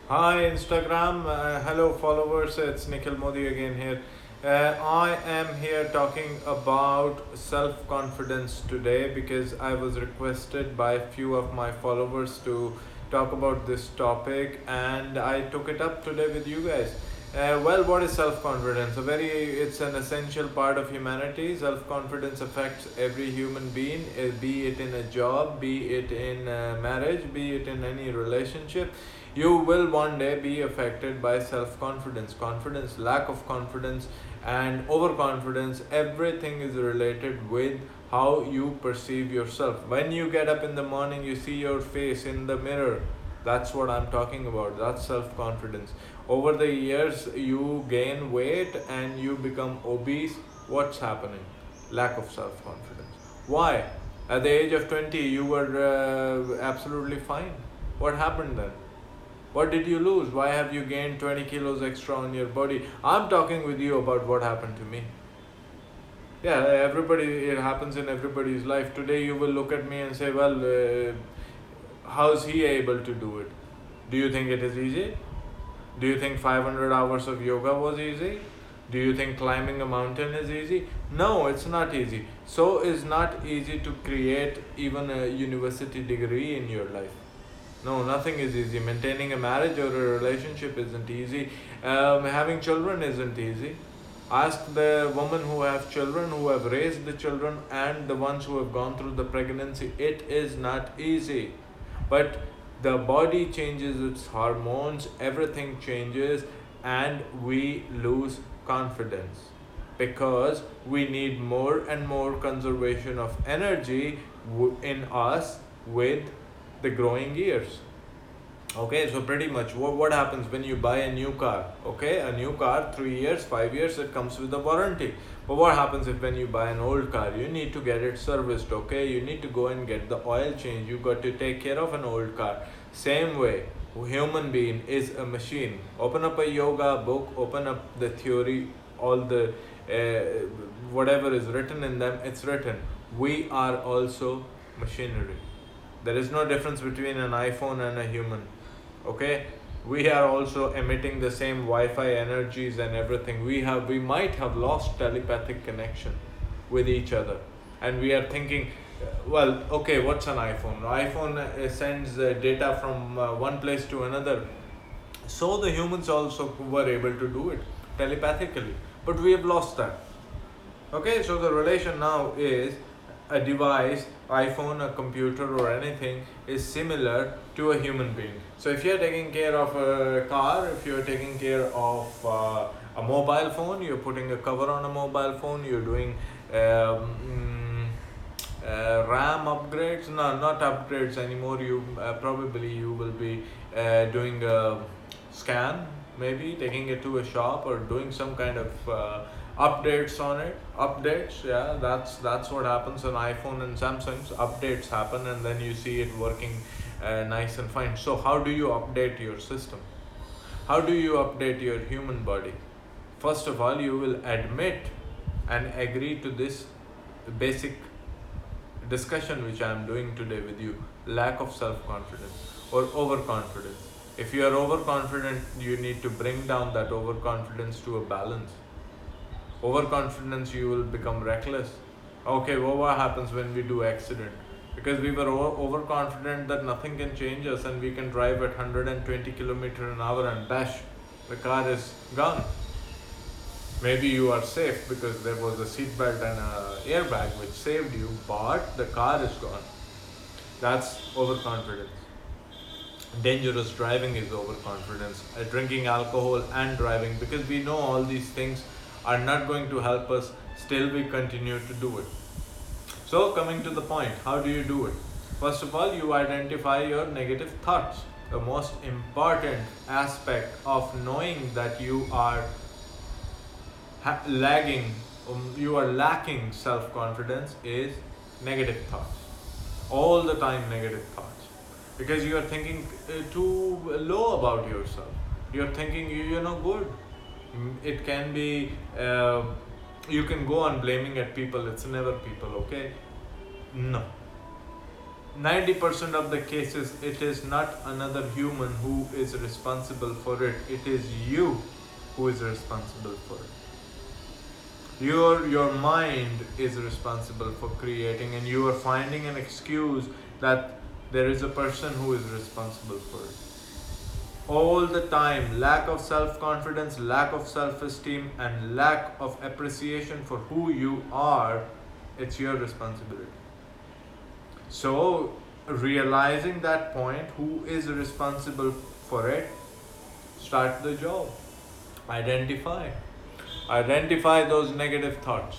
Hi Instagram, hello followers, it's Nikhil Modi again here. I am here talking about self-confidence today because I was requested by a few of my followers to talk about this topic and I took it up today with you guys. What is self-confidence? It's an essential part of humanity. Self-confidence affects every human being, be it in a job, be it in marriage, be it in any relationship. You will one day be affected by self-confidence, lack of confidence, and overconfidence. Everything is related with how you perceive yourself. When you get up in the morning, you see your face in the mirror. That's what I'm talking about. That's self confidence. Over the years, you gain weight and you become obese. What's happening? Lack of self confidence. Why? At the age of 20, you were absolutely fine. What happened then? What did you lose? Why have you gained 20 kilos extra on your body? I'm talking with you about what happened to me. Yeah, it happens in everybody's life. Today you will look at me and say, how's he able to do it? Do you think it is easy? Do you think 500 hours of yoga was easy? Do you think climbing a mountain is easy? No, it's not easy. So it's not easy to create even a university degree in your life. No, nothing is easy. Maintaining a marriage or a relationship isn't easy. Having children isn't easy. Ask the women who have children, who have raised the children, and the ones who have gone through the pregnancy. It is not easy. But the body changes its hormones, everything changes, and we lose confidence because we need more and more conservation of energy in us with the growing years. Okay, so pretty much what happens when you buy a new car? Okay, a new car, 3 years, 5 years, it comes with a warranty. But what happens if when you buy an old car? You need to get it serviced, okay? You need to go and get the oil change. You got to take care of an old car. Same way, human being is a machine. Open up a yoga book, open up the theory, all the whatever is written in them, it's written. We are also machinery. There is no difference between an iPhone and a human. Okay, we are also emitting the same Wi-Fi energies and everything. We might have lost telepathic connection with each other, and we are thinking, okay, what's an iPhone? iPhone sends data from one place to another. So the humans also were able to do it telepathically, but we have lost that. Okay, so the relation now is a device, iPhone, a computer, or anything is similar to a human being. So if you're taking care of a car, if you're taking care of a mobile phone, you're putting a cover on a mobile phone, you're doing RAM upgrades. No, not upgrades anymore. You will be doing a scan, maybe taking it to a shop or doing some kind of updates on it. Updates, yeah, that's what happens on iPhone and Samsung's. Updates happen, and then you see it working nice and fine. So how do you update your system? How do you update your human body? First of all, you will admit and agree to this basic discussion which I am doing today with you: lack of self-confidence or overconfidence. If you are overconfident, you need to bring down that overconfidence to a balance. Overconfidence, you will become reckless. Okay, well, what happens when we do accident? Because we were overconfident that nothing can change us and we can drive at 120 kilometers an hour and bash, the car is gone. Maybe you are safe because there was a seatbelt and an airbag which saved you, but the car is gone. That's overconfidence. Dangerous driving is overconfidence. Drinking alcohol and driving, because we know all these things are not going to help us, still we continue to do it. So coming to the point, how do you do it? First of all, you identify your negative thoughts. The most important aspect of knowing that you are you are lacking self-confidence is negative thoughts. All the time negative thoughts. Because you are thinking too low about yourself. You're thinking you're no good. It can be, you can go on blaming at people. It's never people, okay? No. 90% of the cases, it is not another human who is responsible for it. It is you who is responsible for it. Your mind is responsible for creating, and you are finding an excuse that there is a person who is responsible for it. All the time, lack of self-confidence, lack of self-esteem, and lack of appreciation for who you are, it's your responsibility. So, realizing that point, who is responsible for it, start the job. Identify those negative thoughts.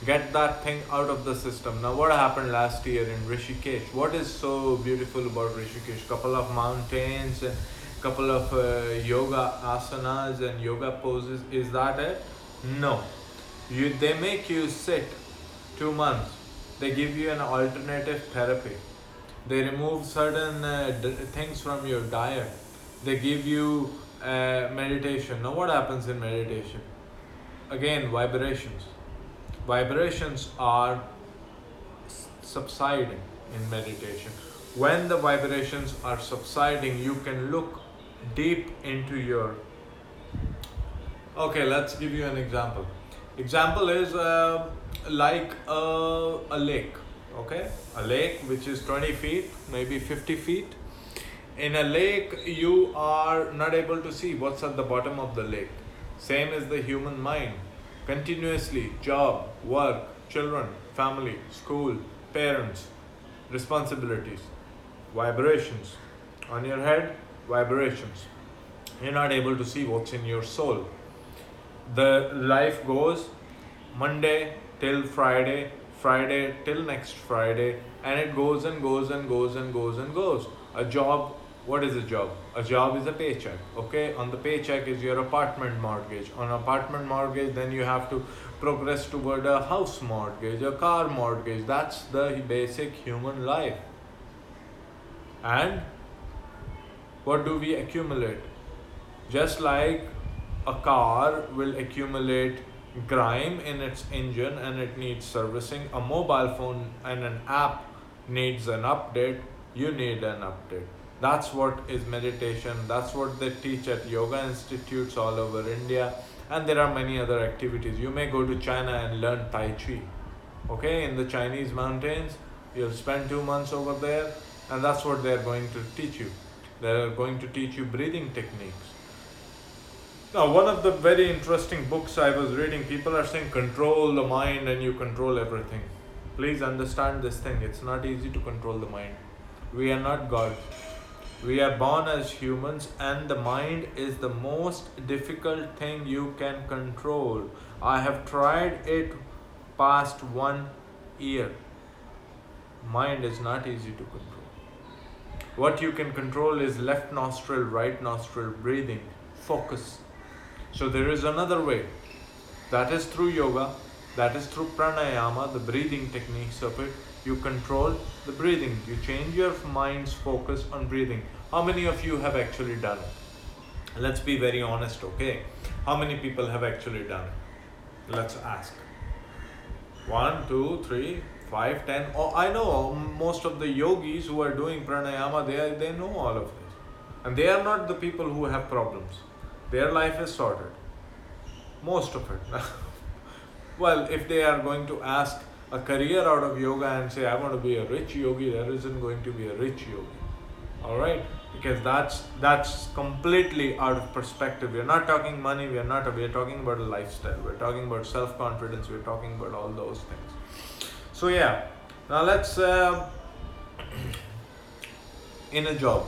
Get that thing out of the system. Now, what happened last year in Rishikesh? What is so beautiful about Rishikesh? Couple of mountains and couple of yoga asanas and yoga poses. Is that it? No. They make you sit 2 months. They give you an alternative therapy. They remove certain things from your diet. They give you meditation. Now, what happens in meditation? Again, vibrations. Vibrations are subsiding in meditation. When the vibrations are subsiding, you can look deep into your... Okay, let's give you an example. Example is like a lake. Okay, a lake which is 20 feet, maybe 50 feet. In a lake, you are not able to see what's at the bottom of the lake. Same as the human mind. Continuously, job, work, children, family, school, parents, responsibilities, vibrations. On your head, vibrations. You're not able to see what's in your soul. The life goes Monday till Friday, Friday till next Friday, and it goes and goes and goes and goes and goes. A job, what is a job? A job is a paycheck, okay? On the paycheck is your apartment mortgage. On apartment mortgage, then you have to progress toward a house mortgage, a car mortgage. That's the basic human life. And what do we accumulate? Just like a car will accumulate grime in its engine and it needs servicing, a mobile phone and an app needs an update, you need an update. That's what is meditation. That's what they teach at yoga institutes all over India. And there are many other activities. You may go to China and learn Tai Chi. Okay, in the Chinese mountains, you'll spend 2 months over there, and that's what they're going to teach you. They're going to teach you breathing techniques. Now, one of the very interesting books I was reading, people are saying control the mind and you control everything. Please understand this thing. It's not easy to control the mind. We are not God. We are born as humans, and the mind is the most difficult thing you can control. I have tried it past 1 year. Mind is not easy to control. What you can control is left nostril, right nostril, breathing, focus. So there is another way. That is through yoga. That is through pranayama, the breathing techniques of it. You control the breathing. You change your mind's focus on breathing. How many of you have actually done it? Let's be very honest, okay? How many people have actually done it? Let's ask. 1, 2, 3, 5, 10. Oh, I know most of the yogis who are doing pranayama, they know all of this. And they are not the people who have problems. Their life is sorted. Most of it. Well, if they are going to ask a career out of yoga and say, I want to be a rich yogi, there isn't going to be a rich yogi. Alright? Because that's completely out of perspective. We're not talking money, we're talking about a lifestyle, we're talking about self-confidence, we're talking about all those things. So yeah, now let's in a job.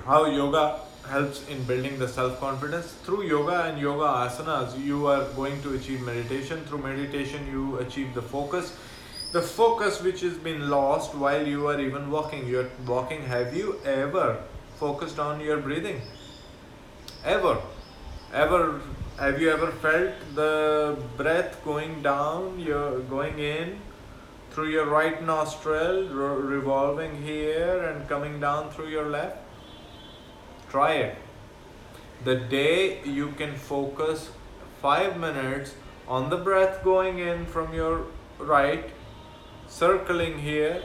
How yoga helps in building the self-confidence. Through yoga and yoga asanas, you are going to achieve meditation. Through meditation, you achieve the focus. The focus which has been lost while you are even walking. You're walking. Have you ever focused on your breathing? Ever? Have you ever felt the breath going down, you're going in through your right nostril, revolving here and coming down through your left? Try it. The day you can focus 5 minutes on the breath going in from your right, circling here,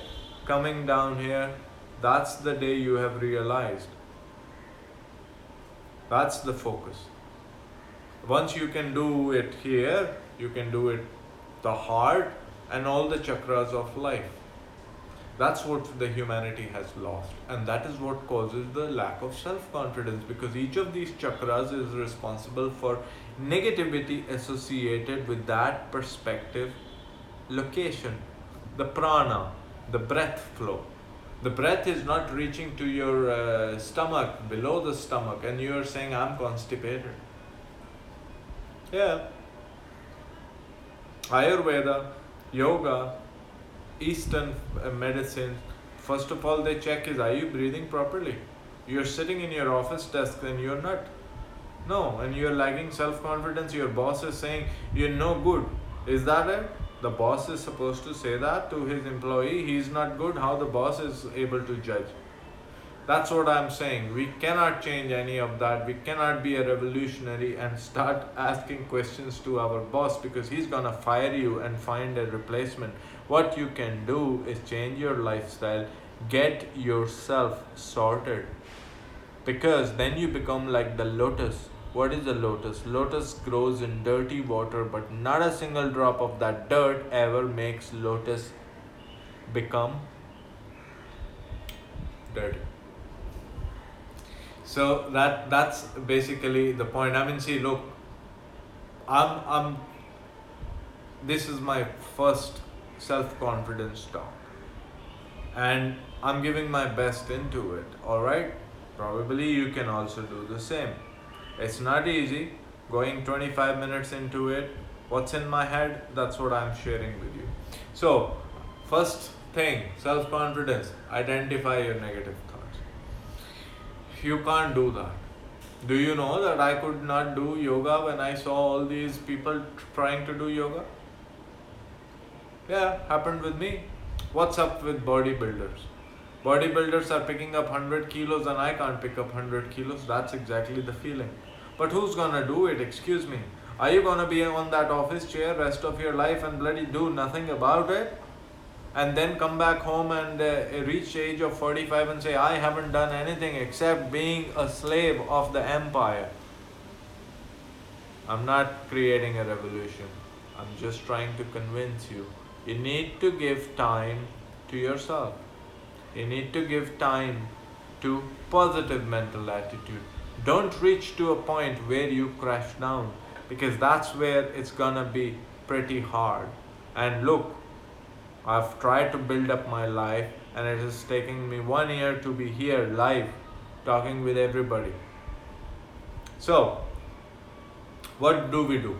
coming down here, that's the day you have realized. That's the focus. Once you can do it here, you can do it the heart and all the chakras of life. That's what the humanity has lost, and that is what causes the lack of self-confidence, because each of these chakras is responsible for negativity associated with that perspective location. The prana, the breath flow. The breath is not reaching to your stomach, below the stomach, and you are saying, I'm constipated. Yeah. Ayurveda, yoga, Eastern medicine, first of all they check is, are you breathing properly? You're sitting in your office desk and you're not. No, and you're lacking self-confidence. Your boss is saying you're no good. Is that it? The boss is supposed to say that to his employee. He's not good. How the boss is able to judge? That's what I'm saying. We cannot change any of that. We cannot be a revolutionary and start asking questions to our boss, because he's gonna fire you and find a replacement. What you can do is change your lifestyle, get yourself sorted, because then you become like the lotus. What is a lotus? Lotus grows in dirty water, but not a single drop of that dirt ever makes lotus become dirty. So that's basically the point. I mean, see, look, I'm this is my first self-confidence talk, and I'm giving my best into it. All right, probably you can also do the same. It's not easy going 25 minutes into it. What's in my head, that's what I'm sharing with you. So first thing, self-confidence, identify your negative thoughts. You can't do that. Do you know that I could not do yoga when I saw all these people trying to do yoga? Yeah, happened with me. What's up with bodybuilders? Bodybuilders are picking up 100 kilos and I can't pick up 100 kilos. That's exactly the feeling. But who's gonna do it? Excuse me. Are you gonna be on that office chair rest of your life and bloody do nothing about it? And then come back home and reach the age of 45 and say, I haven't done anything except being a slave of the empire. I'm not creating a revolution. I'm just trying to convince you. You need to give time to yourself. You need to give time to positive mental attitude. Don't reach to a point where you crash down, because that's where it's gonna be pretty hard. And look, I've tried to build up my life, and it is taking me 1 year to be here live talking with everybody. So what do?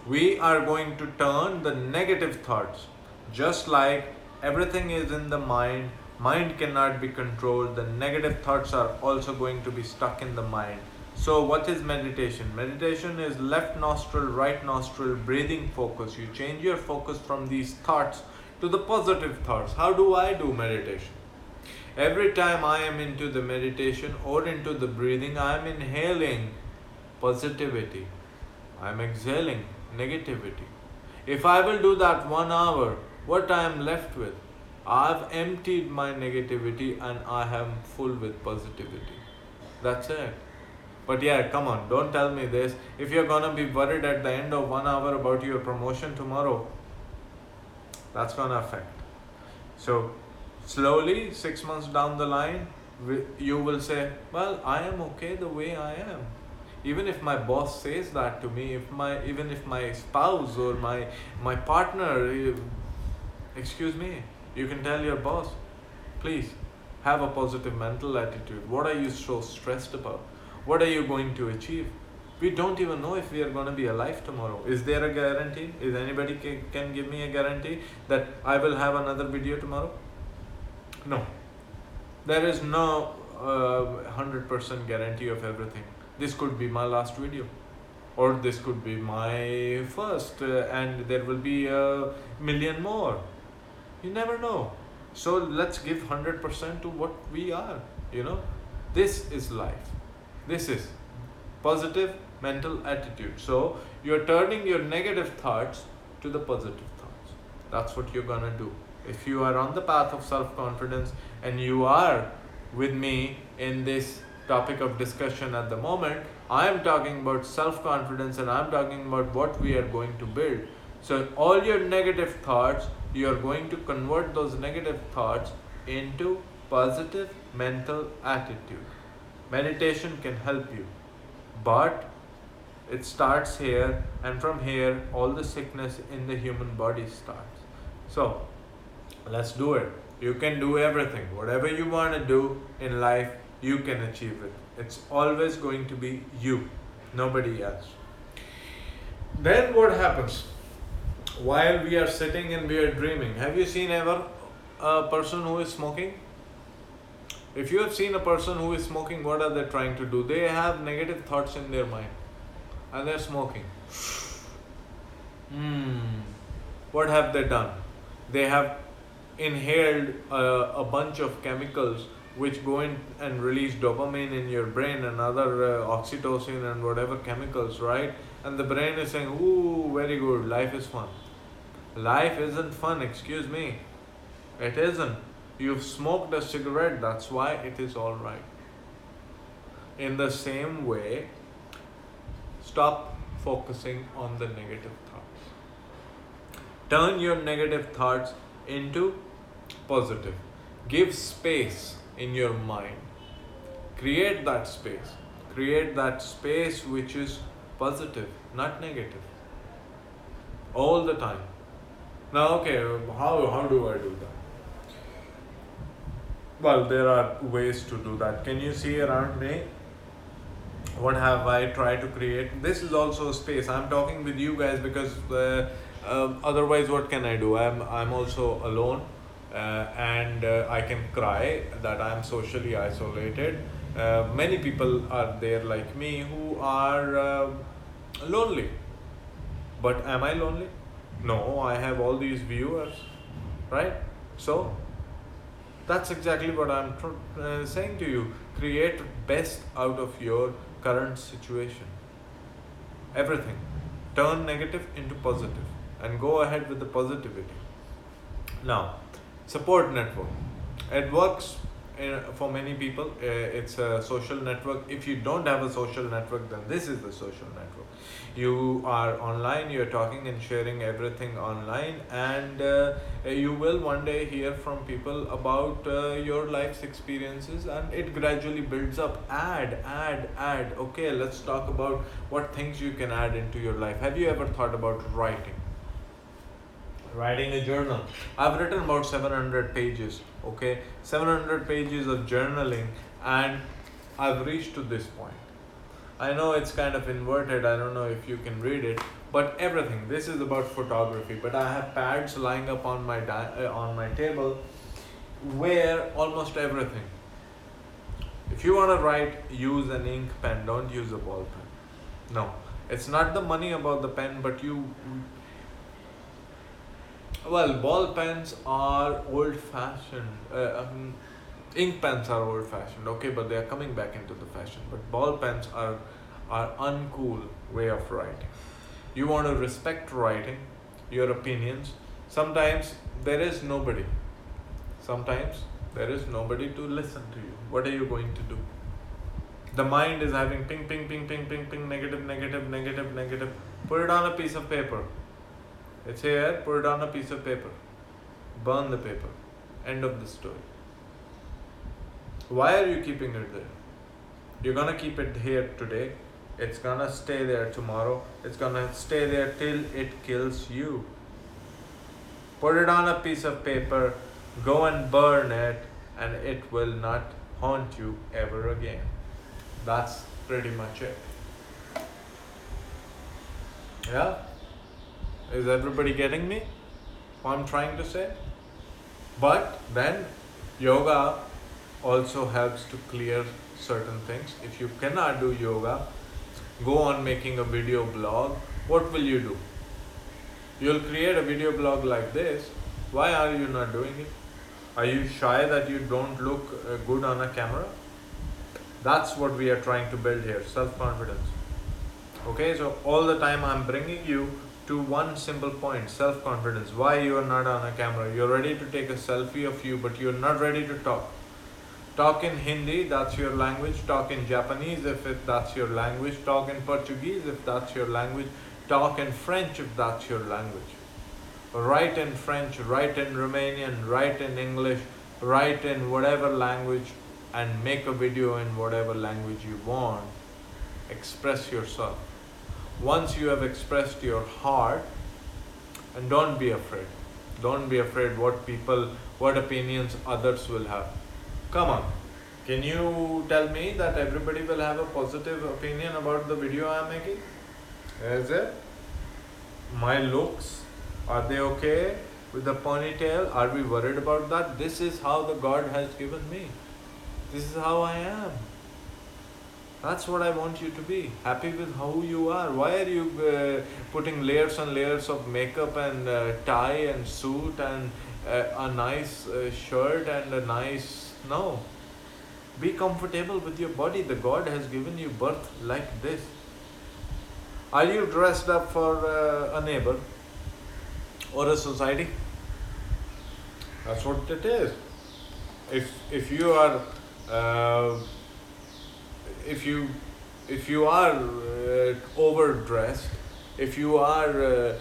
We are going to turn the negative thoughts, just like everything is in the mind. Mind cannot be controlled. The negative thoughts are also going to be stuck in the mind. So what is meditation? Meditation is left nostril, right nostril, breathing focus. You change your focus from these thoughts to the positive thoughts. How do I do meditation? Every time I am into the meditation or into the breathing, I am inhaling positivity. I am exhaling negativity. If I will do that 1 hour, what I am left with? I've emptied my negativity and I am full with positivity. That's it. But yeah, come on, don't tell me this. If you're gonna be worried at the end of 1 hour about your promotion tomorrow, that's gonna affect. So slowly, 6 months down the line, you will say, well, I am okay the way I am. Even if my boss says that to me, even if my spouse or my partner, excuse me, you can tell your boss, please have a positive mental attitude. What are you so stressed about? What are you going to achieve? We don't even know if we are going to be alive tomorrow. Is there a guarantee? Is anybody can give me a guarantee that I will have another video tomorrow? No. There is no 100% guarantee of everything. This could be my last video, or this could be my first, and there will be a million more. You never know. So let's give 100% to what we are. This is life. This is positive mental attitude. So you're turning your negative thoughts to the positive thoughts. That's what you're gonna do. If you are on the path of self-confidence and you are with me in this topic of discussion at the moment, I am talking about self-confidence and I'm talking about what we are going to build. So all your negative thoughts, you are going to convert those negative thoughts into positive mental attitude. Meditation can help you, but it starts here, and from here all the sickness in the human body starts. So let's do it. You can do everything. Whatever you want to do in life, you can achieve it. It's always going to be you, nobody else. Then what happens? While we are sitting and we are dreaming, have you seen ever a person who is smoking? If you have seen a person who is smoking, what are they trying to do? They have negative thoughts in their mind and they're smoking. What have they done? They have inhaled a bunch of chemicals which go in and release dopamine in your brain and other oxytocin and whatever chemicals, right? And the brain is saying, ooh, very good, life is fun. Life isn't fun, excuse me. It isn't. You've smoked a cigarette, that's why it is all right. In the same way, stop focusing on the negative thoughts. Turn your negative thoughts into positive. Give space in your mind. Create that space. Create that space which is positive, not negative. All the time. Now, okay, how do I do that? Well, there are ways to do that. Can you see around me? What have I tried to create? This is also a space. I'm talking with you guys because otherwise what can I do? I'm also alone and I can cry that I'm socially isolated. Many people are there like me who are lonely. But am I lonely? No, I have all these viewers, right? So that's exactly what I'm saying to you. Create best out of your current situation. Everything. Turn negative into positive and go ahead with the positivity. Now, support network. It works for many people. It's a social network. If you don't have a social network, then this is the social network. You are online, you're talking and sharing everything online, and you will one day hear from people about your life's experiences, and it gradually builds up. Add. Okay, let's talk about what things you can add into your life. Have you ever thought about writing a journal? I've written about 700 pages, okay, 700 pages of journaling, and I've reached to this point. I know it's kind of inverted, I don't know if you can read it, but everything. This is about photography, but I have pads lying up on my table where almost everything. If you want to write, use an ink pen, don't use a ball pen. No, it's not the money about the pen, but ball pens are old-fashioned. Ink pens are old-fashioned, okay, but they are coming back into the fashion. But ball pens are uncool way of writing. You want to respect writing, your opinions. Sometimes there is nobody. Sometimes there is nobody to listen to you. What are you going to do? The mind is having ping, ping, ping, ping, ping, ping, negative. Put it on a piece of paper. It's here, put it on a piece of paper. Burn the paper. End of the story. Why are you keeping it there? You're gonna keep it here today. It's gonna stay there tomorrow. It's gonna stay there till it kills you. Put it on a piece of paper, go and burn it, and it will not haunt you ever again. That's pretty much it. Yeah? Is everybody getting me? What I'm trying to say? But then yoga also helps to clear certain things. If you cannot do yoga, go on making a video blog. What will you do? You'll create a video blog like this. Why are you not doing it? Are you shy that you don't look good on a camera? That's what we are trying to build here, self-confidence. Okay, so all the time I'm bringing you to one simple point: self-confidence. Why you are not on a camera? You're ready to take a selfie of you, but you're not ready to talk. Talk in Hindi, that's your language. Talk in Japanese, if that's your language. Talk in Portuguese, if that's your language. Talk in French, if that's your language. Write in French, write in Romanian, write in English, write in whatever language, and make a video in whatever language you want. Express yourself. Once you have expressed your heart, and don't be afraid. Don't be afraid what opinions others will have. Come on. Can you tell me that everybody will have a positive opinion about the video I am making? Is it? My looks, are they okay with the ponytail? Are we worried about that? This is how the God has given me. This is how I am. That's what I want you to be. Happy with how you are. Why are you putting layers and layers of makeup and tie and suit and a nice shirt and a nice... No. Be comfortable with your body. The God has given you birth like this. Are you dressed up for a neighbor or a society? That's what it is. If you are if you are overdressed, if you are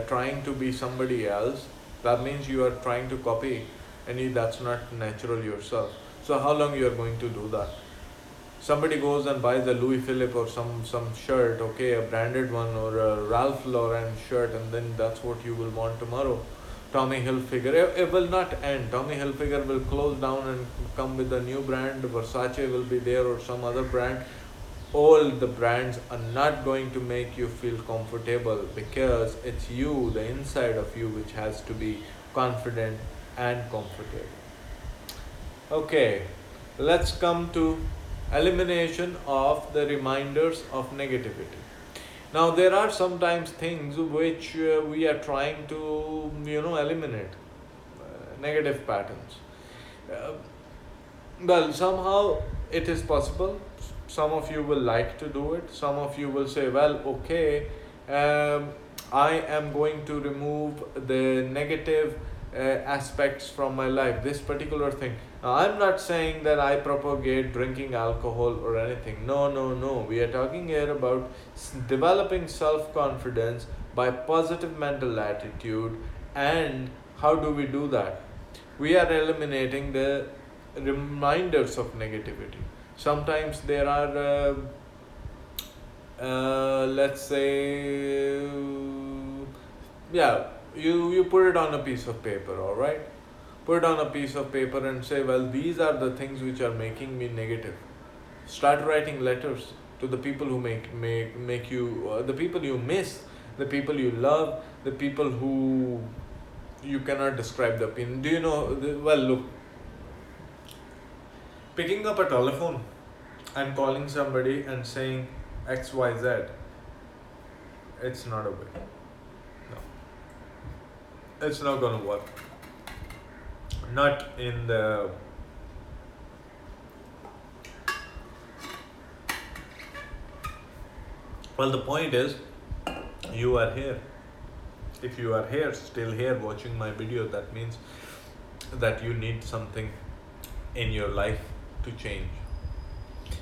trying to be somebody else, that means you are trying to copy, and that's not natural yourself. So how long you are going to do that? Somebody goes and buys a Louis Philippe or some shirt, okay, a branded one, or a Ralph Lauren shirt, and then that's what you will want tomorrow. Tommy Hilfiger, it will not end. Tommy Hilfiger will close down and come with a new brand. Versace will be there, or some other brand. All the brands are not going to make you feel comfortable, because it's you, the inside of you, which has to be confident and comfortable. Okay, let's come to elimination of the reminders of negativity. Now, there are sometimes things which we are trying to, eliminate, negative patterns. Well, somehow it is possible. Some of you will like to do it. Some of you will say, well, okay, I am going to remove the negative aspects from my life, this particular thing. Now, I'm not saying that I propagate drinking alcohol or anything. No. We are talking here about developing self-confidence by positive mental attitude. And how do we do that? We are eliminating the reminders of negativity. Sometimes there are, let's say, you put it on a piece of paper, all right? Put it on a piece of paper and say, well, these are the things which are making me negative. Start writing letters to the people who make you, the people you miss, the people you love, the people who you cannot describe the opinion. Do you know, well, look, picking up a telephone and calling somebody and saying XYZ, it's not a way. No. It's not going to work. Not in the... Well, the point is, you are here. If you are here, still here watching my video, that means that you need something in your life to change.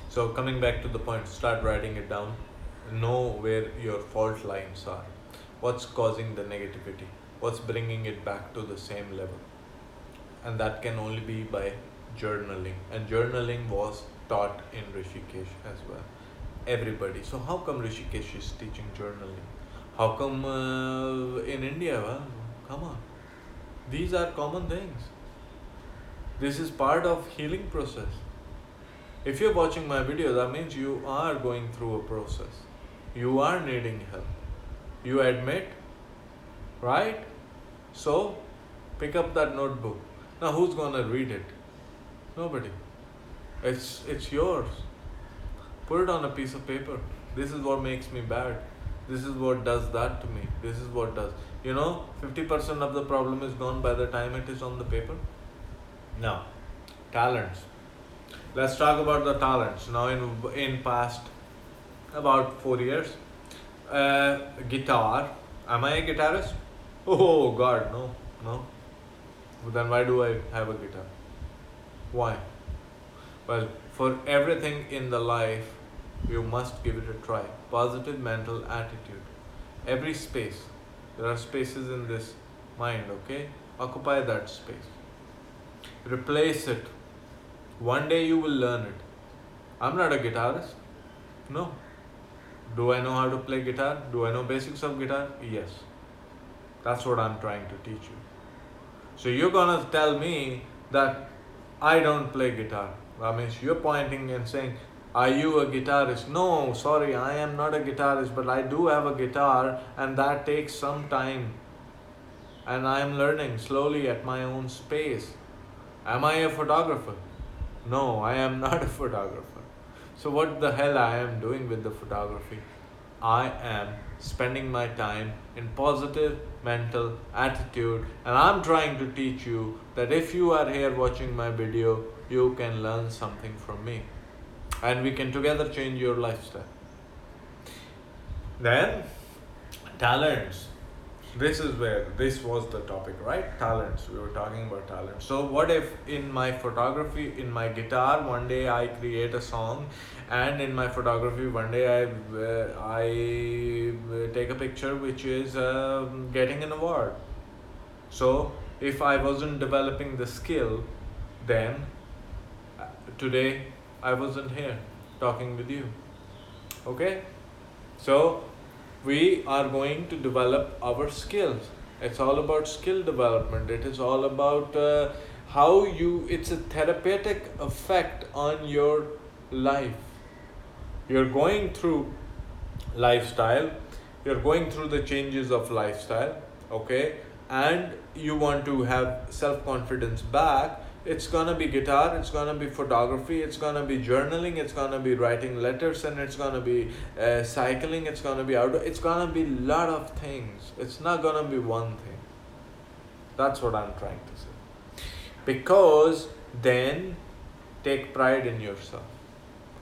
So coming back to the point, start writing it down. Know where your fault lines are. What's causing the negativity? What's bringing it back to the same level? And that can only be by journaling. And journaling was taught in Rishikesh as well. Everybody. So how come Rishikesh is teaching journaling? How come in India? Well, come on. These are common things. This is part of healing process. If you're watching my video, that means you are going through a process. You are needing help. You admit, right? So, pick up that notebook. Now, who's gonna read it? Nobody. It's yours. Put it on a piece of paper. This is what makes me bad. This is what does that to me. This is what does. 50% of the problem is gone by the time it is on the paper. Now, talents. Let's talk about the talents. Now, in past about 4 years, guitar, Am I a guitarist? Oh God, no, no. Then why do I have a guitar? Why? Well, for everything in the life, you must give it a try. Positive mental attitude. Every space. There are spaces in this mind, okay? Occupy that space. Replace it. One day you will learn it. I'm not a guitarist. No. Do I know how to play guitar? Do I know basics of guitar? Yes. That's what I'm trying to teach you. So you're gonna tell me that I don't play guitar. That means you're pointing and saying, are you a guitarist? No, sorry, I am not a guitarist, but I do have a guitar and that takes some time. And I am learning slowly at my own pace. Am I a photographer? No, I am not a photographer. So what the hell I am doing with the photography? I am spending my time in positive mental attitude, and I'm trying to teach you that if you are here watching my video, you can learn something from me and we can together change your lifestyle. Then talents. This was the topic, right? Talents. We were talking about talents. So what if in my photography, in my guitar, one day I create a song, and in my photography one day I take a picture which is getting an award. So if I wasn't developing the skill, then today I wasn't here talking with you. Okay? So we are going to develop our skills. It's all about skill development. It is all about how you, it's a therapeutic effect on your life. You're going through lifestyle, you're going through the changes of lifestyle, okay, and you want to have self-confidence back. It's gonna be guitar, it's gonna be photography, it's gonna be journaling, it's gonna be writing letters, and it's gonna be cycling, it's gonna be outdoor, it's gonna be a lot of things. It's not gonna be one thing. That's what I'm trying to say. Because then take pride in yourself.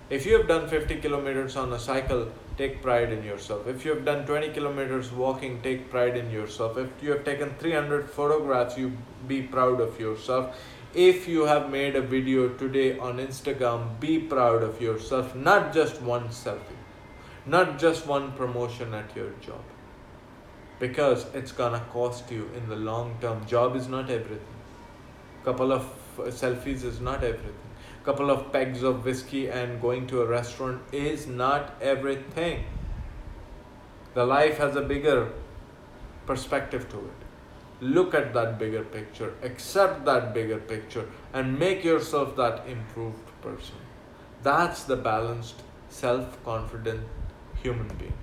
If you have done 50 kilometers on a cycle, take pride in yourself. If you have done 20 kilometers walking, take pride in yourself. If you have taken 300 photographs, you be proud of yourself. If you have made a video today on Instagram, be proud of yourself. Not just one selfie, not just one promotion at your job. Because it's gonna cost you in the long term. Job is not everything. Couple of selfies is not everything. Couple of pegs of whiskey and going to a restaurant is not everything. The life has a bigger perspective to it. Look at that bigger picture, accept that bigger picture, and make yourself that improved person. That's the balanced, self-confident human being.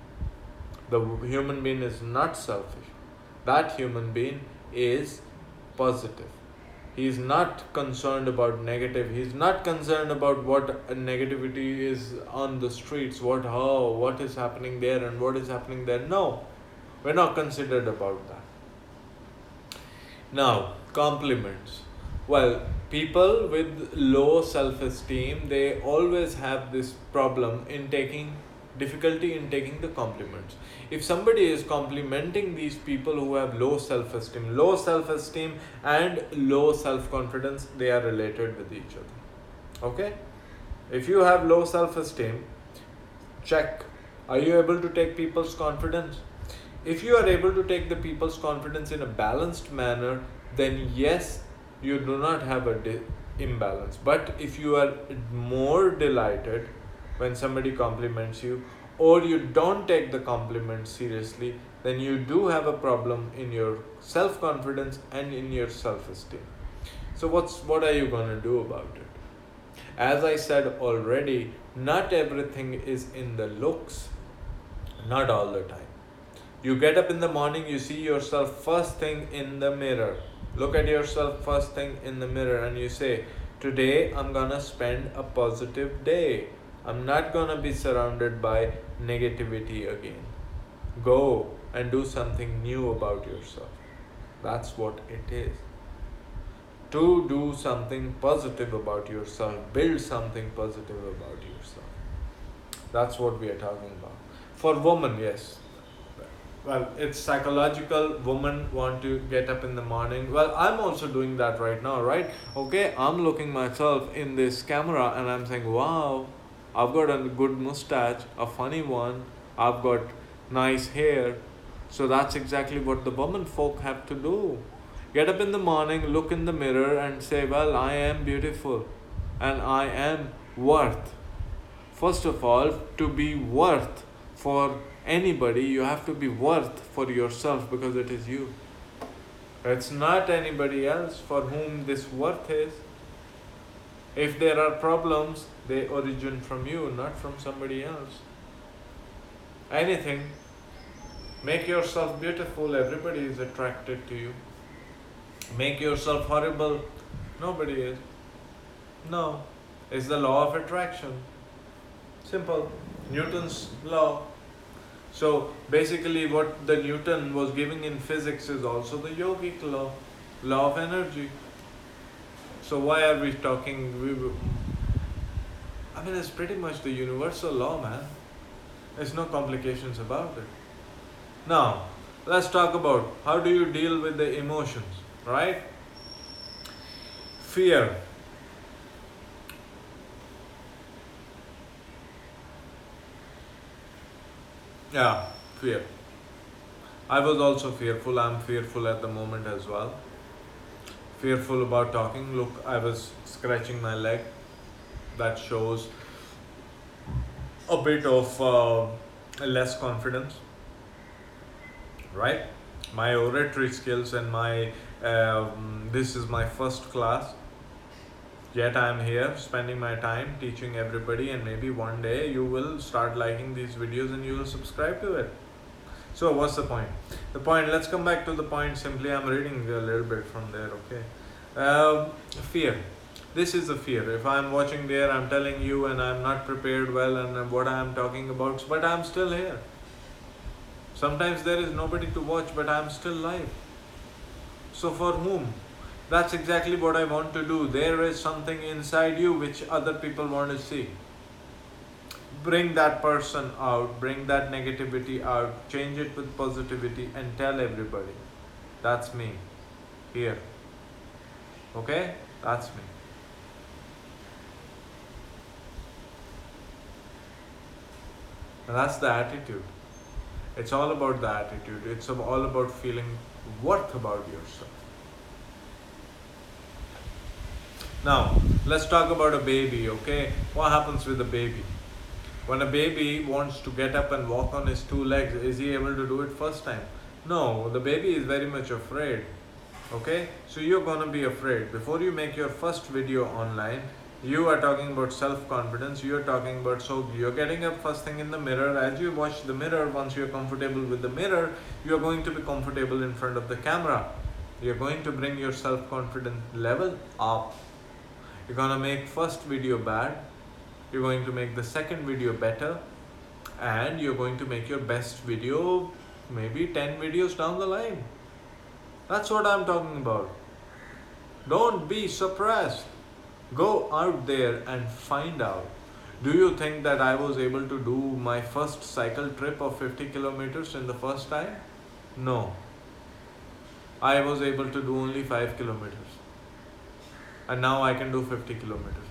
The human being is not selfish. That human being is positive. He is not concerned about negative. He is not concerned about what negativity is on the streets, what is happening there and what is happening there. No, we're not considered about that. Now, compliments. Well, people with low self-esteem, they always have this problem in difficulty in taking the compliments. If somebody is complimenting these people who have low self-esteem and low self-confidence, they are related with each other. Okay? If you have low self-esteem, check. Are you able to take people's confidence? If you are able to take the people's confidence in a balanced manner, then yes, you do not have a imbalance. But if you are more delighted when somebody compliments you, or you don't take the compliment seriously, then you do have a problem in your self-confidence and in your self-esteem. So what are you going to do about it? As I said already, not everything is in the looks, not all the time. You get up in the morning, you see yourself first thing in the mirror. Look at yourself first thing in the mirror and you say, today I'm gonna spend a positive day. I'm not gonna be surrounded by negativity again. Go and do something new about yourself. That's what it is. To do something positive about yourself, build something positive about yourself. That's what we are talking about. For women, yes. well, it's psychological. Women want to get up in the morning. Well, I'm also doing that right now, right? Okay, I'm looking myself in this camera and I'm saying, wow, I've got a good mustache, a funny one, I've got nice hair. So that's exactly what the women folk have to do. Get up in the morning, look in the mirror and say, well, I am beautiful and I am worth. First of all, to be worth for anybody, you have to be worth for yourself, because it is you. It's not anybody else for whom this worth is. If there are problems, they origin from you, not from somebody else. Anything. Make yourself beautiful, everybody is attracted to you. Make yourself horrible, nobody is. No. It's the law of attraction. Simple. Newton's law. So basically what the Newton was giving in physics is also the yogic law. Law of energy. So why are we talking? I mean, it's pretty much the universal law, man. There's no complications about it. Now, let's talk about how do you deal with the emotions, right? Fear. Yeah, fear. I was also fearful. I'm fearful at the moment as well. Fearful about talking. Look, I was scratching my leg. That shows a bit of less confidence, right? My oratory skills and my this is my first class, yet I am here spending my time teaching everybody, and maybe one day you will start liking these videos and you will subscribe to it. So what's the point? The point, let's come back to the point simply. I'm reading a little bit from there, okay? Fear. This is a fear. If I'm watching there, I'm telling you, and I'm not prepared well and what I'm talking about, but I'm still here. Sometimes there is nobody to watch, but I'm still live. So for whom? That's exactly what I want to do. There is something inside you which other people want to see. Bring that person out, bring that negativity out, change it with positivity and tell everybody, that's me, here. Okay? That's me. And that's the attitude. It's all about the attitude. It's all about feeling worth about yourself. Now, let's talk about a baby, okay? What happens with a baby? When a baby wants to get up and walk on his two legs, is he able to do it first time? No, the baby is very much afraid, okay? So you're gonna be afraid. Before you make your first video online, you are talking about self-confidence, you're talking about, so you're getting up first thing in the mirror. As you watch the mirror, once you're comfortable with the mirror, you're going to be comfortable in front of the camera. You're going to bring your self-confidence level up. You're gonna make first video bad, you're going to make the second video better, and you're going to make your best video maybe 10 videos down the line. That's what I'm talking about. Don't be suppressed. Go out there and find out. Do you think that I was able to do my first cycle trip of 50 kilometers in the first time? No. I was able to do only 5 kilometers. And now I can do 50 kilometers.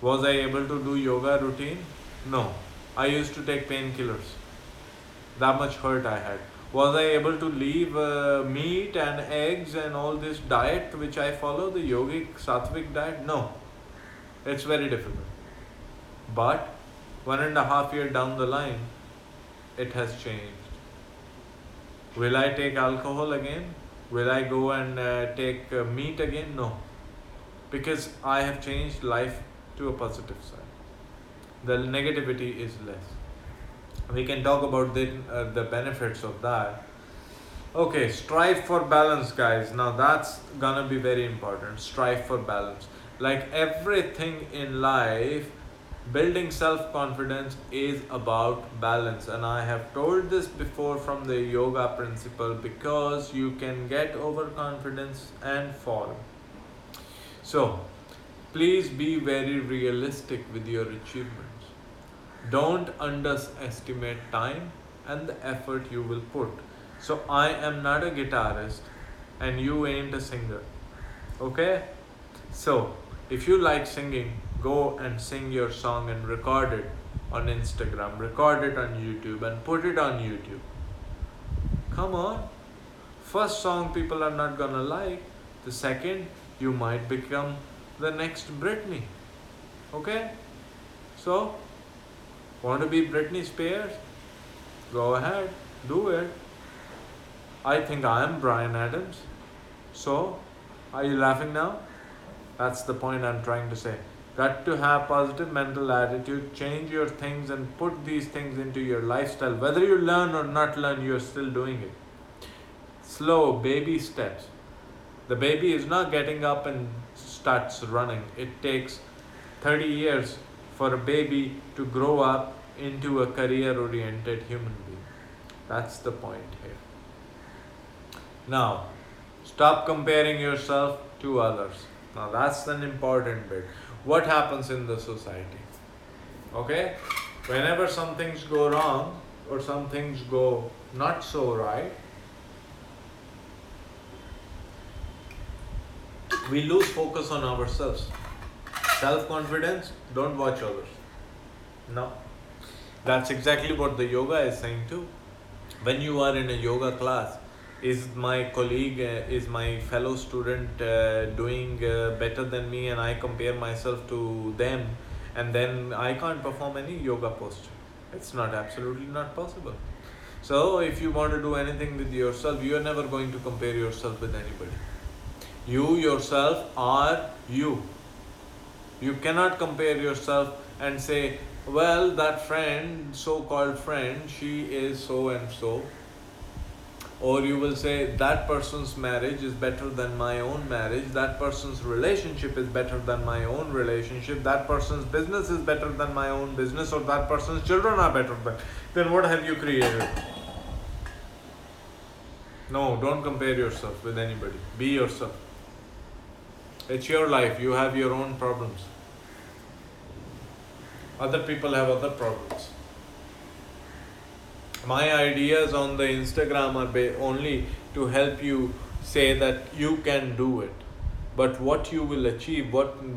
Was I able to do yoga routine? No. I used to take painkillers. That much hurt I had. Was I able to leave meat and eggs and all this diet which I follow, the yogic sattvic diet? No. It's very difficult. But 1.5 years down the line, it has changed. Will I take alcohol again? Will I go and take meat again? No. Because I have changed life to a positive side. The negativity is less. We can talk about the benefits of that. Okay, strive for balance, guys. Now that's gonna be very important. Strive for balance. Like everything in life, building self-confidence is about balance. And I have told this before from the yoga principle, because you can get overconfidence and fall. So, please be very realistic with your achievements. Don't underestimate time. and the effort you will put. So I am not a guitarist and you ain't a singer. Okay? So if you like singing, go and sing your song and record it on Instagram, record it on YouTube and put it on YouTube. Come on. First song people are not gonna like. The second, you might become the next Britney. Okay? So, want to be Britney Spears? Go ahead, do it. I think I am Bryan Adams. So, are you laughing now? That's the point I'm trying to say. Got to have positive mental attitude, change your things and put these things into your lifestyle. Whether you learn or not learn, you're still doing it. Slow, baby steps. The baby is not getting up and starts running. It takes 30 years for a baby to grow up into a career-oriented human being. That's the point here. Now, stop comparing yourself to others. Now, that's an important bit. What happens in the society? Okay? Whenever some things go wrong or some things go not so right, we lose focus on ourselves. Self-confidence, don't watch others. No. That's exactly what the yoga is saying too. When you are in a yoga class, is my colleague, is my fellow student doing better than me and I compare myself to them and then I can't perform any yoga posture. It's not, absolutely not possible. So if you want to do anything with yourself, you are never going to compare yourself with anybody. You yourself are you. You cannot compare yourself and say, well, that friend, so-called friend, she is so and so. Or you will say, that person's marriage is better than my own marriage, that person's relationship is better than my own relationship, that person's business is better than my own business, or that person's children are better than. Then what have you created? No, don't compare yourself with anybody. Be yourself. It's your life. You have your own problems. Other people have other problems. My ideas on the Instagram are only to help you say that you can do it. But what you will achieve,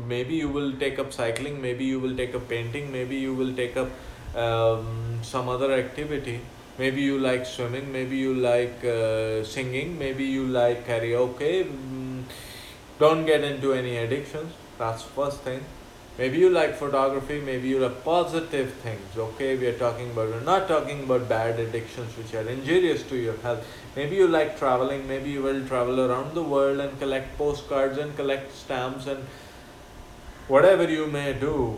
maybe you will take up cycling, maybe you will take up painting, maybe you will take up some other activity. Maybe you like swimming, maybe you like singing, maybe you like karaoke. Don't get into any addictions. That's first thing. Maybe you like photography, maybe you like positive things. Okay, we're not talking about bad addictions which are injurious to your health. Maybe you like traveling, maybe you will travel around the world and collect postcards and collect stamps and whatever you may do.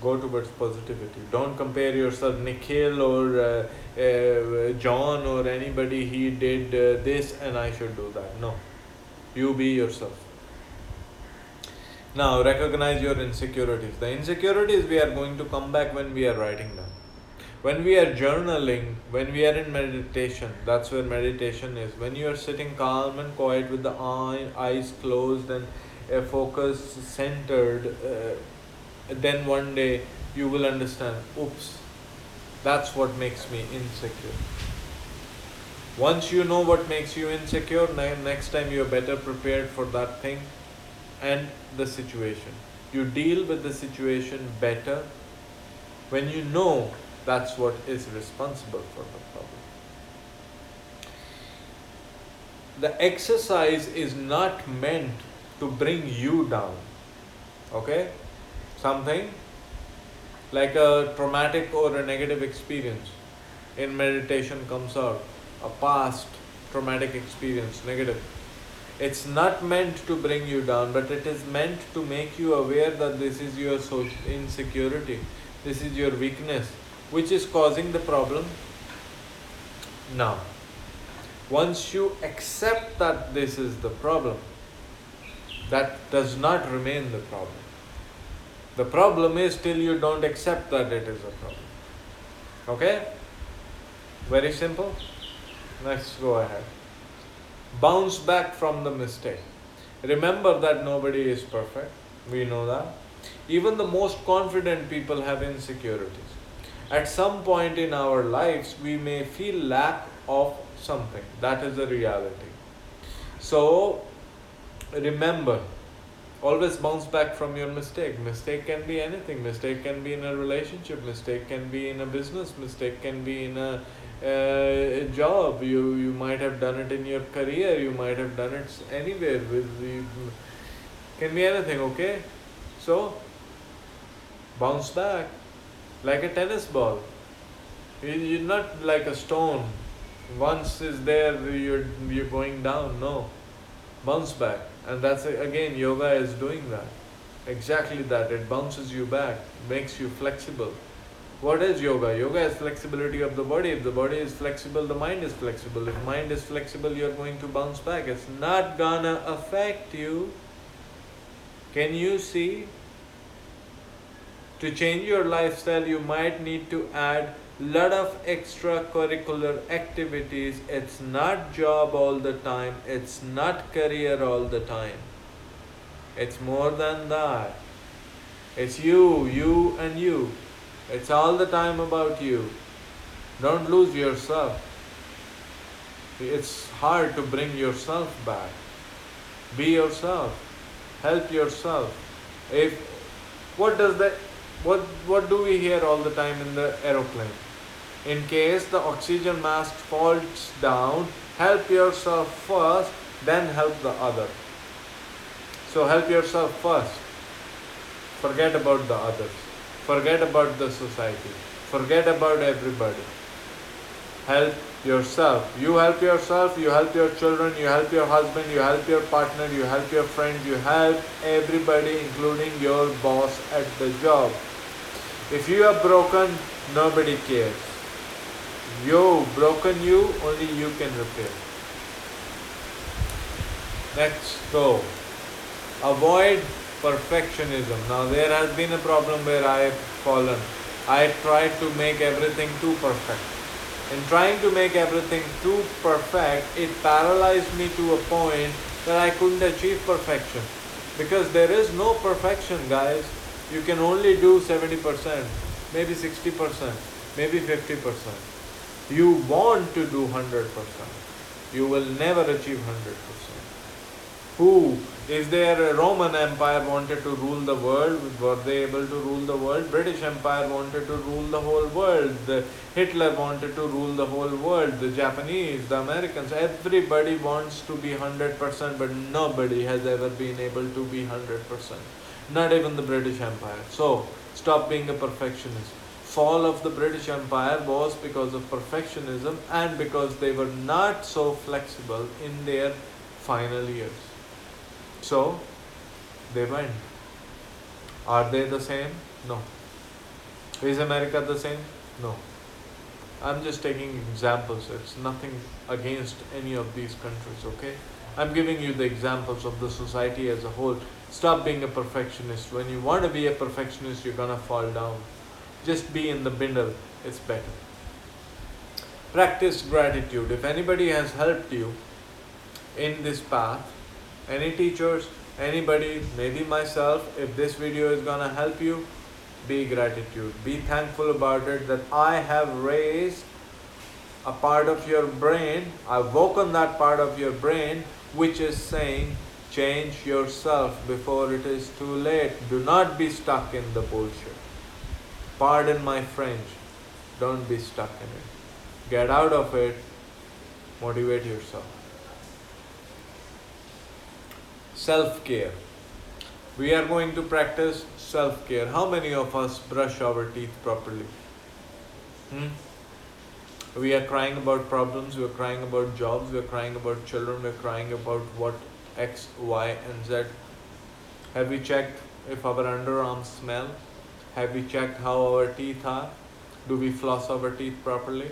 Go towards positivity. Don't compare yourself, Nikhil or John or anybody, he did this and I should do that. No. You be yourself. Now, recognize your insecurities. The insecurities we are going to come back when we are writing down. When we are journaling, when we are in meditation, that's where meditation is. When you are sitting calm and quiet with the eyes closed and focus centered, then one day you will understand, oops, that's what makes me insecure. Once you know what makes you insecure, next time you are better prepared for that thing and the situation. You deal with the situation better when you know that's what is responsible for the problem. The exercise is not meant to bring you down. Okay? Something like a traumatic or a negative experience in meditation comes out. A past traumatic experience, negative. It's not meant to bring you down, but it is meant to make you aware that this is your insecurity, this is your weakness, which is causing the problem. Now, once you accept that this is the problem, that does not remain the problem. The problem is till you don't accept that it is a problem. Okay? Very simple. Let's go ahead. Bounce back from the mistake. Remember that nobody is perfect. We know that. Even the most confident people have insecurities. At some point in our lives, we may feel lack of something. That is the reality. So remember, always bounce back from your mistake. Mistake can be anything. Mistake can be in a relationship. Mistake can be in a business. Mistake can be in a job. You might have done it in your career. You might have done it anywhere. Can be anything. Okay, so bounce back like a tennis ball. You're not like a stone. Once is there, you're going down. No, bounce back. And that's again, yoga is doing that. Exactly that. It bounces you back, makes you flexible. What is yoga? Yoga is flexibility of the body. If the body is flexible, the mind is flexible. If mind is flexible, you're going to bounce back. It's not gonna affect you. Can you see? To change your lifestyle, you might need to add lot of extracurricular activities. It's not job all the time. It's not career all the time. It's more than that. It's you and you. It's all the time about you. Don't lose yourself. It's hard to bring yourself back. Be yourself. Help yourself. What do we hear all the time in the aeroplane? In case the oxygen mask falls down, help yourself first, then help the other. So help yourself first. Forget about the others. Forget about the society. Forget about everybody. Help yourself. You help yourself, you help your children, you help your husband, you help your partner, you help your friends, you help everybody, including your boss at the job. If you are broken, nobody cares. Broken you, only you can repair. Next, go. Avoid perfectionism. Now there has been a problem where I have fallen. I tried to make everything too perfect. In trying to make everything too perfect, it paralyzed me to a point that I couldn't achieve perfection. Because there is no perfection, guys. You can only do 70%, maybe 60%, maybe 50%. You want to do 100%. You will never achieve 100%. Is there a Roman Empire wanted to rule the world? Were they able to rule the world? British Empire wanted to rule the whole world. Hitler wanted to rule the whole world. The Japanese, the Americans, everybody wants to be 100%, but nobody has ever been able to be 100%. Not even the British Empire. So, stop being a perfectionist. Fall of the British Empire was because of perfectionism and because they were not so flexible in their final years. So, they went. Are they the same? No. Is America the same? No. I'm just taking examples. It's nothing against any of these countries, okay? I'm giving you the examples of the society as a whole. Stop being a perfectionist. When you want to be a perfectionist, you're gonna fall down. Just be in the middle. It's better. Practice gratitude. If anybody has helped you in this path, any teachers, anybody, maybe myself, if this video is gonna help you, be gratitude. Be thankful about it, that I have raised a part of your brain, I've woken that part of your brain which is saying, change yourself before it is too late. Do not be stuck in the bullshit. Pardon my French. Don't be stuck in it. Get out of it. Motivate yourself. Self-care. We are going to practice self-care. How many of us brush our teeth properly? We are crying about problems, we are crying about jobs, we are crying about children, we are crying about what X, Y and Z. Have we checked if our underarms smell? Have we checked how our teeth are? Do we floss our teeth properly?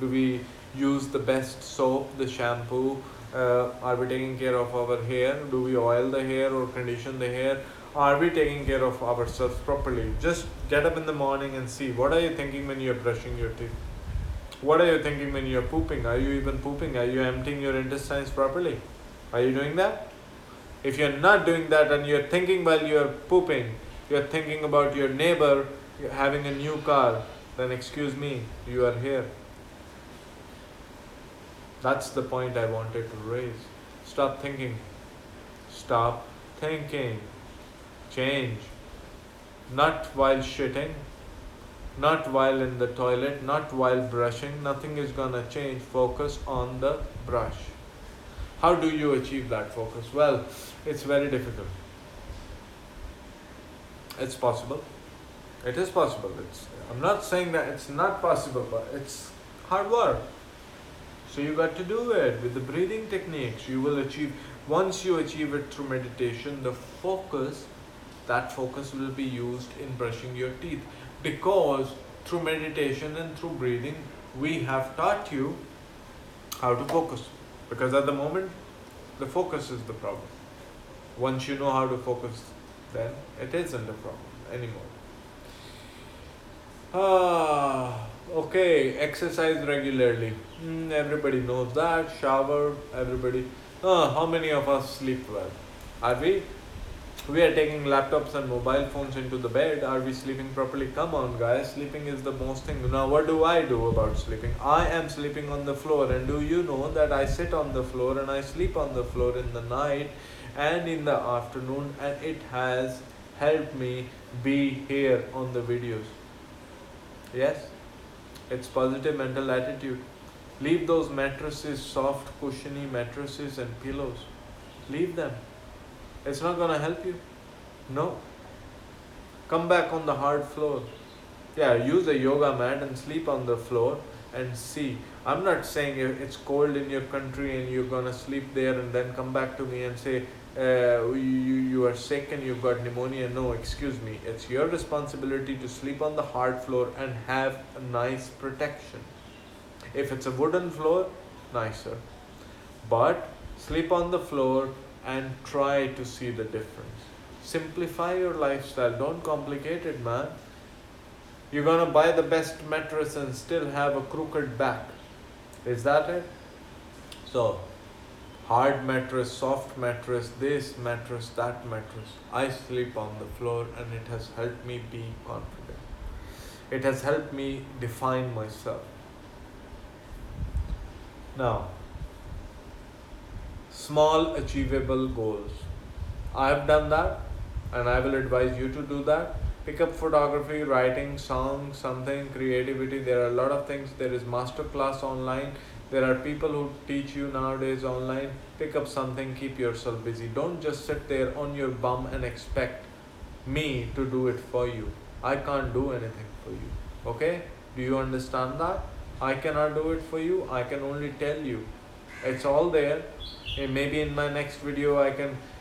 Do we use the best soap, the shampoo? Are we taking care of our hair? Do we oil the hair or condition the hair? Are we taking care of ourselves properly? Just get up in the morning and see, what are you thinking when you're brushing your teeth? What are you thinking when you're pooping? Are you even pooping? Are you emptying your intestines properly? Are you doing that? If you're not doing that and you're thinking while you're pooping, you're thinking about your neighbor having a new car, then excuse me, you are here. That's the point I wanted to raise. Stop thinking. Stop thinking. Change. Not while shitting, not while in the toilet, not while brushing. Nothing is gonna change. Focus on the brush. How do you achieve that focus? Well, it's very difficult. It's possible. It is possible. I'm not saying that it's not possible, but it's hard work. So you got to do it with the breathing techniques. You will achieve, once you achieve it through meditation, that focus will be used in brushing your teeth. Because through meditation and through breathing, we have taught you how to focus. Because at the moment, the focus is the problem. Once you know how to focus, then it isn't a problem anymore. Okay, exercise regularly. Everybody knows that. Shower, everybody. How many of us sleep well? Are we? We are taking laptops and mobile phones into the bed. Are we sleeping properly? Come on, guys. Sleeping is the most thing. Now, what do I do about sleeping? I am sleeping on the floor. And do you know that I sit on the floor and I sleep on the floor in the night and in the afternoon, and it has helped me be here on the videos. Yes, it's positive mental attitude. Leave those mattresses, soft, cushiony mattresses and pillows. Leave them. It's not gonna help you. No. Come back on the hard floor. Yeah, use a yoga mat and sleep on the floor and see. I'm not saying it's cold in your country and you're gonna sleep there and then come back to me and say you are sick and you've got pneumonia. No, excuse me. It's your responsibility to sleep on the hard floor and have a nice protection. If it's a wooden floor, nicer. But sleep on the floor and try to see the difference. Simplify your lifestyle. Don't complicate it, man. You're gonna buy the best mattress and still have a crooked back. Is that it? So, hard mattress, soft mattress, this mattress, that mattress. I sleep on the floor and it has helped me be confident. It has helped me define myself. Now, small achievable goals. I have done that and I will advise you to do that. Pick up photography, writing, song, something, creativity. There are a lot of things. There is masterclass online. There are people who teach you nowadays online. Pick up something, keep yourself busy. Don't just sit there on your bum and expect me to do it for you. I can't do anything for you. Okay? Do you understand that? I cannot do it for you. I can only tell you. It's all there. And maybe in my next video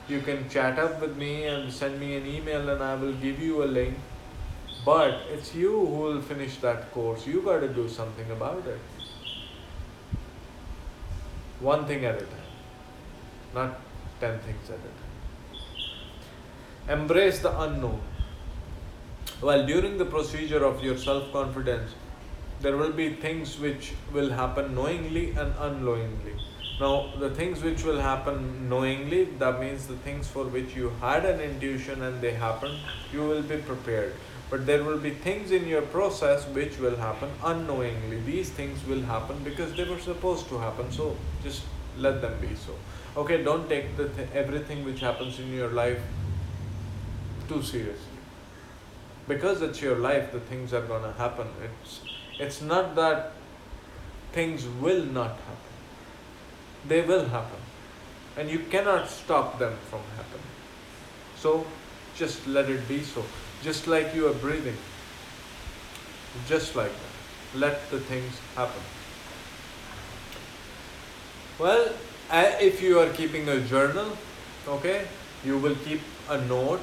you can chat up with me and send me an email and I will give you a link. But it's you who will finish that course. You got to do something about it. One thing at a time, not 10 things at a time. Embrace the unknown. Well, during the procedure of your self-confidence, there will be things which will happen knowingly and unknowingly. Now, the things which will happen knowingly, that means the things for which you had an intuition and they happen, you will be prepared. But there will be things in your process which will happen unknowingly. These things will happen because they were supposed to happen. So just let them be so. Okay, don't take everything which happens in your life too seriously. Because it's your life, the things are gonna happen. It's not that things will not happen. They will happen. And you cannot stop them from happening. So just let it be so. Just like you are breathing. Just like that. Let the things happen. Well, if you are keeping a journal, okay, you will keep a note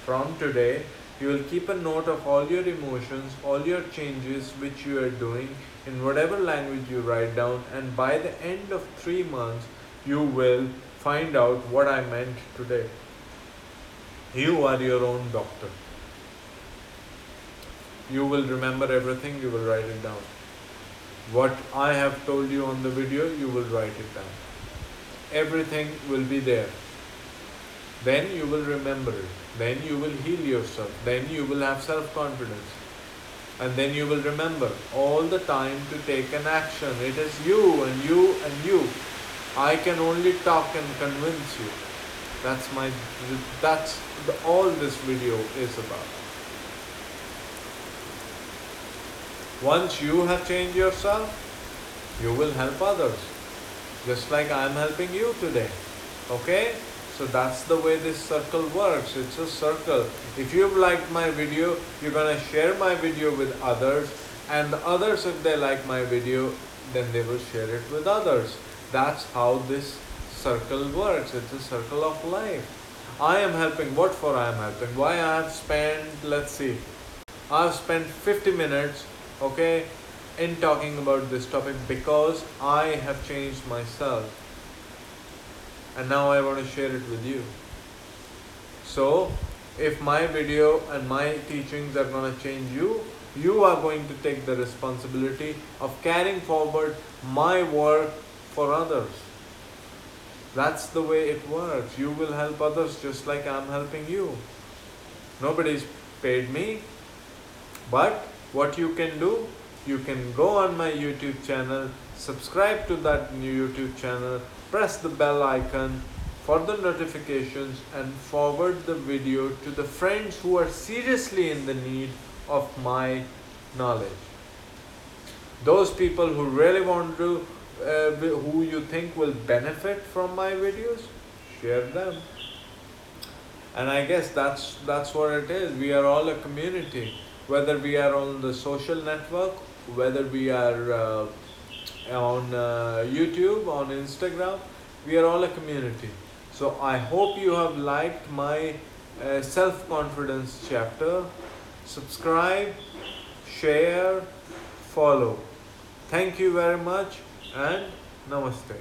from today. You will keep a note of all your emotions, all your changes which you are doing in whatever language you write down, and by the end of 3 months, you will find out what I meant today. You are your own doctor. You will remember everything, you will write it down. What I have told you on the video, you will write it down. Everything will be there. Then you will remember it. Then you will heal yourself. Then you will have self-confidence. And then you will remember all the time to take an action. It is you and you and you. I can only talk and convince you. All this video is about. Once you have changed yourself, you will help others. Just like I am helping you today. Okay? So that's the way this circle works. It's a circle. If you've liked my video, you're gonna share my video with others, and the others, if they like my video, then they will share it with others. That's how this circle works. It's a circle of life. I am helping. What for I am helping? Why I have spent, let's see, I've spent 50 minutes, okay, in talking about this topic because I have changed myself. And now I want to share it with you. So, if my video and my teachings are going to change you, you are going to take the responsibility of carrying forward my work for others. That's the way it works. You will help others just like I'm helping you. Nobody's paid me. But what you can do, you can go on my YouTube channel, subscribe to that new YouTube channel, press the bell icon for the notifications, and forward the video to the friends who are seriously in the need of my knowledge. Those people who really want to, who you think will benefit from my videos, share them. And I guess that's what it is. We are all a community. Whether we are on the social network, whether we are on YouTube, on Instagram, we are all a community. So I hope you have liked my self-confidence chapter. Subscribe, share, follow. Thank you very much and namaste.